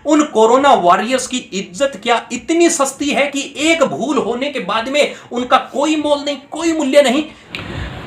उन corona warriors की इज्जत क्या इतनी सस्ती है कि एक भूल होने के बाद में उनका कोई मोल नहीं, कोई मूल्य नहीं।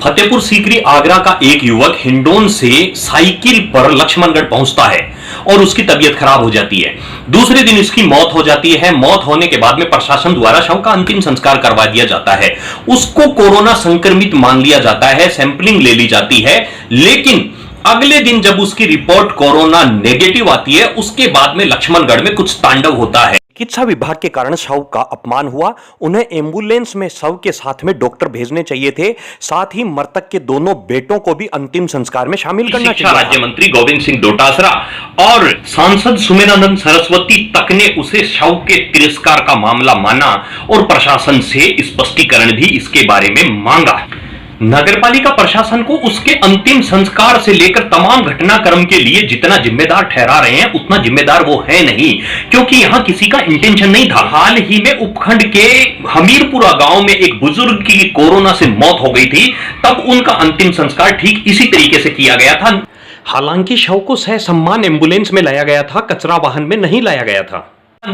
फतेहपुर सीकरी आगरा का एक युवक हिंडौन से साइकिल पर लक्ष्मणगढ़ पहुंचता है और उसकी तबीयत खराब हो जाती है। दूसरे दिन उसकी मौत हो जाती है। मौत होने के बाद में प्रशासन द्वारा शव का अंतिम संस्कार करवा दिया जाता है। उसको कोरोना संक्रमित मान लिया जाता है, सैंपलिंग ले ली जाती है, लेकिन अगले दिन जब उसकी रिपोर्ट कोरोना नेगेटिव आती है, उसके बाद में लक्ष्मणगढ़ में कुछ तांडव होता है। चिकित्सा विभाग के कारण शव का अपमान हुआ। उन्हें एम्बुलेंस में शव के साथ में डॉक्टर भेजने चाहिए थे। साथ ही मृतक के दोनों बेटों को भी अंतिम संस्कार में शामिल करना चाहिए। शिक्षा राज्य मंत्री गोविंद सिंह डोटासरा और सांसद सुमेधानंद सरस्वती तक ने उसे शव के तिरस्कार का मामला माना और प्रशासन से स्पष्टीकरण भी इसके बारे में मांगा। नगरपालिका प्रशासन को उसके अंतिम संस्कार से लेकर तमाम घटनाक्रम के लिए जितना जिम्मेदार ठहरा रहे हैं, उतना जिम्मेदार वो है नहीं, क्योंकि यहां किसी का इंटेंशन नहीं था। हाल ही में उपखंड के हमीरपुरा गांव में एक बुजुर्ग की कोरोना से मौत हो गई थी, तब उनका अंतिम संस्कार ठीक इसी तरीके से किया गया था। हालांकि शव को ससम्मान एम्बुलेंस में लाया गया था, कचरा वाहन में नहीं लाया गया था।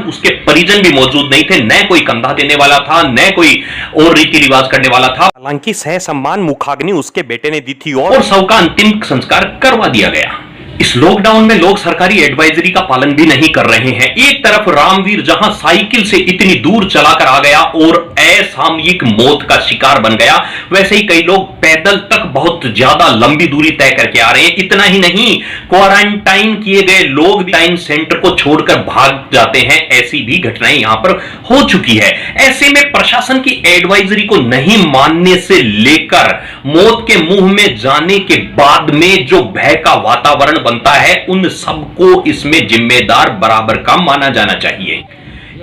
उसके परिजन भी मौजूद नहीं थे, न कोई कंधा देने वाला था, न कोई और रीति रिवाज करने वाला था। हालांकि ससम्मान मुखाग्नि उसके बेटे ने दी थी और शव का अंतिम संस्कार करवा दिया गया। इस लॉकडाउन में लोग सरकारी एडवाइजरी का पालन भी नहीं कर रहे हैं। एक तरफ रामवीर जहां साइकिल से इतनी दूर चलाकर आ गया और असामयिक मौत का शिकार बन गया, वैसे ही कई लोग पैदल तक बहुत ज्यादा लंबी दूरी तय करके आ रहे हैं। इतना ही नहीं, क्वारंटाइन किए गए लोग टाइम सेंटर को छोड़कर भाग जाते हैं। ऐसी भी घटनाएं यहां पर हो चुकी है। ऐसे में प्रशासन की एडवाइजरी को नहीं मानने से लेकर मौत के मुंह में जाने के बाद में जो भय का वातावरण बनता है, उन सबको इसमें जिम्मेदार बराबर का माना जाना चाहिए।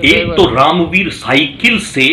एक तो रामवीर साइकिल से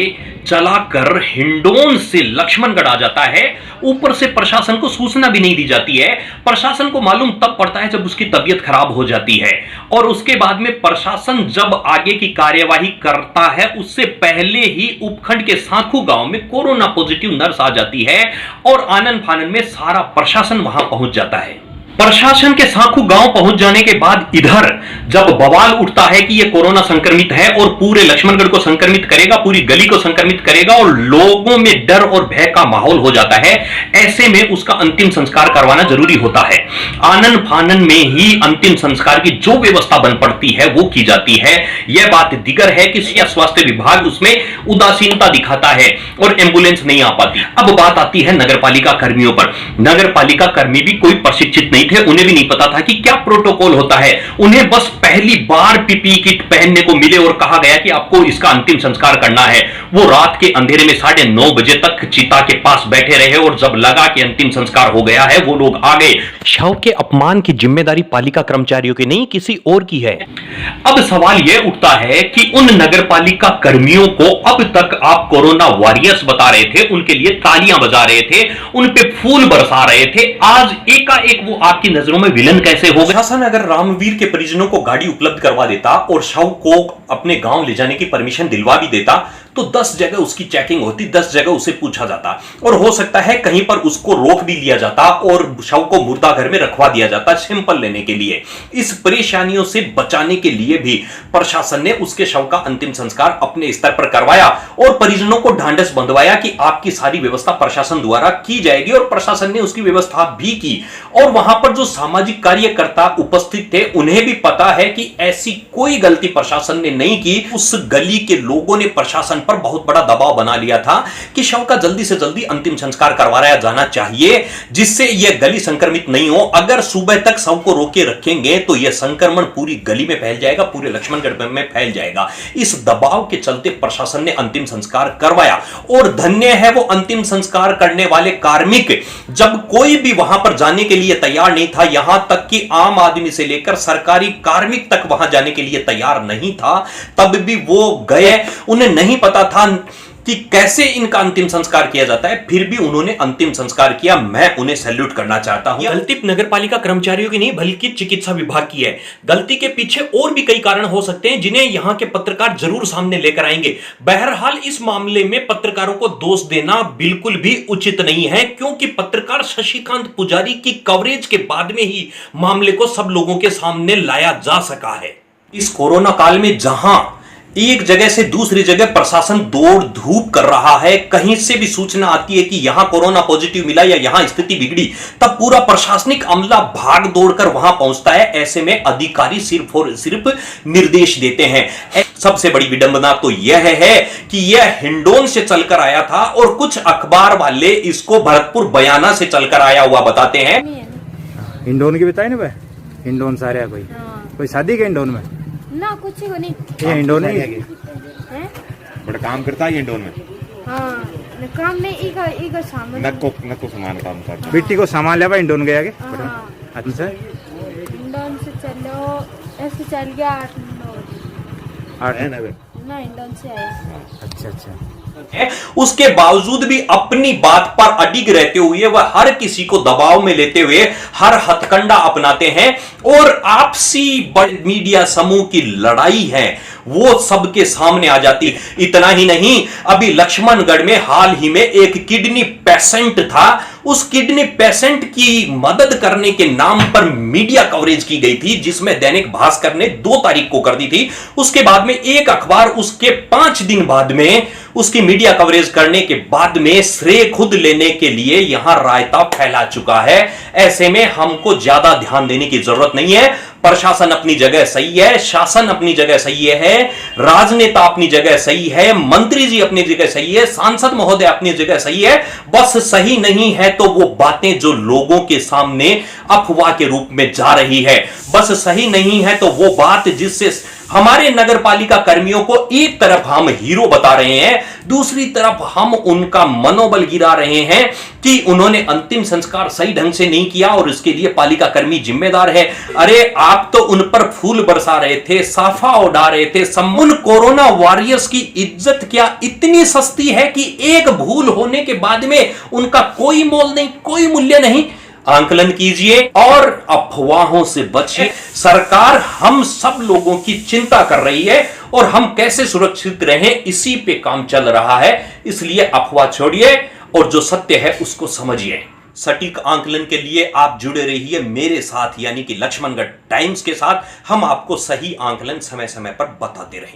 चलाकर हिंडौन से लक्ष्मणगढ़ आ जाता है, ऊपर से प्रशासन को सूचना भी नहीं दी जाती है। प्रशासन को मालूम तब पड़ता है जब उसकी तबीयत खराब हो जाती है, और उसके बाद में प्रशासन जब आगे की कार्यवाही करता है, उससे पहले ही उपखंड के साखू गांव में कोरोना पॉजिटिव नर्स आ जाती है और आनन फानन में सारा प्रशासन वहां पहुंच जाता है। प्रशासन के साखू गांव पहुंच जाने के बाद इधर जब बवाल उठता है कि यह कोरोना संक्रमित है और पूरे लक्ष्मणगढ़ को संक्रमित करेगा, पूरी गली को संक्रमित करेगा, और लोगों में डर और भय का माहौल हो जाता है, ऐसे में उसका अंतिम संस्कार करवाना जरूरी होता है। आनन फानन में ही अंतिम संस्कार की जो व्यवस्था बन पड़ती है वो की जाती है। यह बात दिगर है कि स्वास्थ्य विभाग उसमें उदासीनता दिखाता है और एम्बुलेंस नहीं आ पाती। अब बात आती है नगरपालिका कर्मियों पर। नगरपालिका कर्मी भी कोई प्रशिक्षित नहीं थे, उन्हें भी नहीं पता था कि क्या प्रोटोकॉल होता है। उन्हें बस पहली बार पीपीई किट पहनने को मिले और कहा गया कि आपको इसका अंतिम संस्कार करना है। वो रात के अंधेरे में 9:30 बजे तक चिता के पास बैठे रहे और जब लगा कि अंतिम संस्कार हो गया है, वो लोग आ गए। शव के अपमान की जिम्मेदारी पालिका कर्मचारियों की नहीं, किसी और की है। अब सवाल यह उठता है कि उन नगरपालिका कर्मियों को अब तक आप कोरोना वॉरियर्स बता रहे थे, उनके लिए तालियां बजा रहे थे, उन पे फूल बरसा रहे थे, आज एकाएक वो आपकी नजरों में विलन कैसे हो गए? शासन अगर रामवीर के परिजनों को गाड़ी उपलब्ध करवा देता और शव को अपने गांव ले जाने की परमिशन दिलवा भी देता, तो 10 जगह उसकी चेकिंग होती, 10 जगह उसे पूछा जाता, और हो सकता है कहीं पर उसको रोक भी लिया जाता और शव को मुर्दा घर में रखवा दिया जाता सैंपल लेने के लिए। इस परेशानियों से बचाने के लिए भी प्रशासन ने उसके शव का अंतिम संस्कार अपने स्तर पर करवाया और परिजनों को ढांढस बंधवाया कि आपकी सारी व्यवस्था प्रशासन द्वारा की जाएगी, और प्रशासन ने उसकी व्यवस्था भी की। और वहां पर जो सामाजिक कार्यकर्ता उपस्थित थे, उन्हें भी पता है कि ऐसी कोई गलती प्रशासन ने नहीं की। उस गली के लोगों ने प्रशासन पर बहुत बड़ा दबाव बना लिया था कि शव का जल्दी से जल्दी अंतिम संस्कार करवाया जाना चाहिए, जिससे यह गली संक्रमित नहीं हो। अगर सुबह तक शव को रोके रखेंगे तो यह संक्रमण पूरी गली में फैल जाएगा, पूरे लक्ष्मणगढ़ में फैल जाएगा। इस दबाव के चलते प्रशासन ने अंतिम संस्कार करवाया, और धन्य है वो अंतिम संस्कार करने वाले कार्मिक, जब कोई भी वहां पर जाने के लिए तैयार नहीं था, यहां तक कि आम आदमी से लेकर सरकारी कार्मिक तक वहां जाने के लिए तैयार नहीं था, तब भी वो गए। उन्हें नहीं पता था कि कैसे इनका अंतिम संस्कार किया जाता है, फिर भी उन्होंने अंतिम संस्कार किया। मैं उन्हें सैल्यूट करना चाहता हूं। गलती नगरपालिका कर्मचारियों की नहीं, बल्कि चिकित्सा विभाग की है। गलती के पीछे और भी कई कारण हो सकते हैं, जिन्हें यहां के पत्रकार जरूर सामने लेकर आएंगे। बहरहाल इस मामले में पत्रकारों को दोष देना बिल्कुल भी उचित नहीं है, क्योंकि पत्रकार शशिकांत पुजारी की कवरेज के बाद में ही मामले को सब लोगों के सामने लाया जा सका है। इस कोरोना काल में जहां एक जगह से दूसरी जगह प्रशासन दौड़ धूप कर रहा है, कहीं से भी सूचना आती है कि यहां कोरोना पॉजिटिव मिला या यहां स्थिति बिगड़ी, तब पूरा प्रशासनिक अमला भाग दौड़कर वहां पहुंचता है। ऐसे में अधिकारी सिर्फ और सिर्फ निर्देश देते हैं। सबसे बड़ी विडंबना तो यह है कि यह हिंडौन से चलकर आया था और कुछ अखबार वाले इसको भरतपुर बयाना से चलकर आया हुआ बताते हैं। हिंडौन की बताए ना भाई, हिंडौन सारे कोई कोई शादी के हिंडौन में ना कुछ ही नहीं ये हिंडौन नहीं है। बड़ा काम करता है ये इंडोर में। हाँ न काम नहीं इगा सामान नको सामान काम करता मिट्टी को सामान लिया हिंडौन गया के हाँ अच्छा इंडोन से चलो ऐसे चल गया 8-9 है ना बे? ना इंडोन से आए। अच्छा अच्छा है, उसके बावजूद भी अपनी बात पर अडिग रहते हुए वह हर किसी को दबाव में लेते हुए हर हथकंडा अपनाते हैं और आपसी मीडिया समूह की लड़ाई है वो सबके सामने आ जाती। इतना ही नहीं, अभी लक्ष्मणगढ़ में हाल ही में एक किडनी पेशेंट था, उस किडनी पेशेंट की मदद करने के नाम पर मीडिया कवरेज की गई थी, जिसमें दैनिक भास्कर ने 2 तारीख को कर दी थी। उसके बाद में एक अखबार उसके 5 दिन बाद में उसकी मीडिया कवरेज करने के बाद में श्रेय खुद लेने के लिए यहां रायता फैला चुका है। ऐसे में हमको ज्यादा ध्यान देने की जरूरत नहीं है। प्रशासन अपनी जगह सही है, शासन अपनी जगह सही है, राजनेता अपनी जगह सही है, मंत्री जी अपनी जगह सही है, सांसद महोदय अपनी जगह सही है। बस सही नहीं है तो वो बातें जो लोगों के सामने अफवाह के रूप में जा रही है। बस सही नहीं है तो वो बात जिससे हमारे नगर पालिका कर्मियों को एक तरफ हम हीरो बता रहे हैं, दूसरी तरफ हम उनका मनोबल गिरा रहे हैं कि उन्होंने अंतिम संस्कार सही ढंग से नहीं किया और इसके लिए पालिका कर्मी जिम्मेदार है। अरे आप तो उन पर फूल बरसा रहे थे, साफा उड़ा रहे थे। उन कोरोना वॉरियर्स की इज्जत क्या इतनी सस्ती है कि एक भूल होने के बाद में उनका कोई मोल नहीं, कोई मूल्य नहीं? आंकलन कीजिए और अफवाहों से बचिए। सरकार हम सब लोगों की चिंता कर रही है और हम कैसे सुरक्षित रहें इसी पे काम चल रहा है। इसलिए अफवाह छोड़िए और जो सत्य है उसको समझिए। सटीक आंकलन के लिए आप जुड़े रहिए मेरे साथ, यानी कि लक्ष्मणगढ़ टाइम्स के साथ। हम आपको सही आंकलन समय समय पर बताते रहेंगे।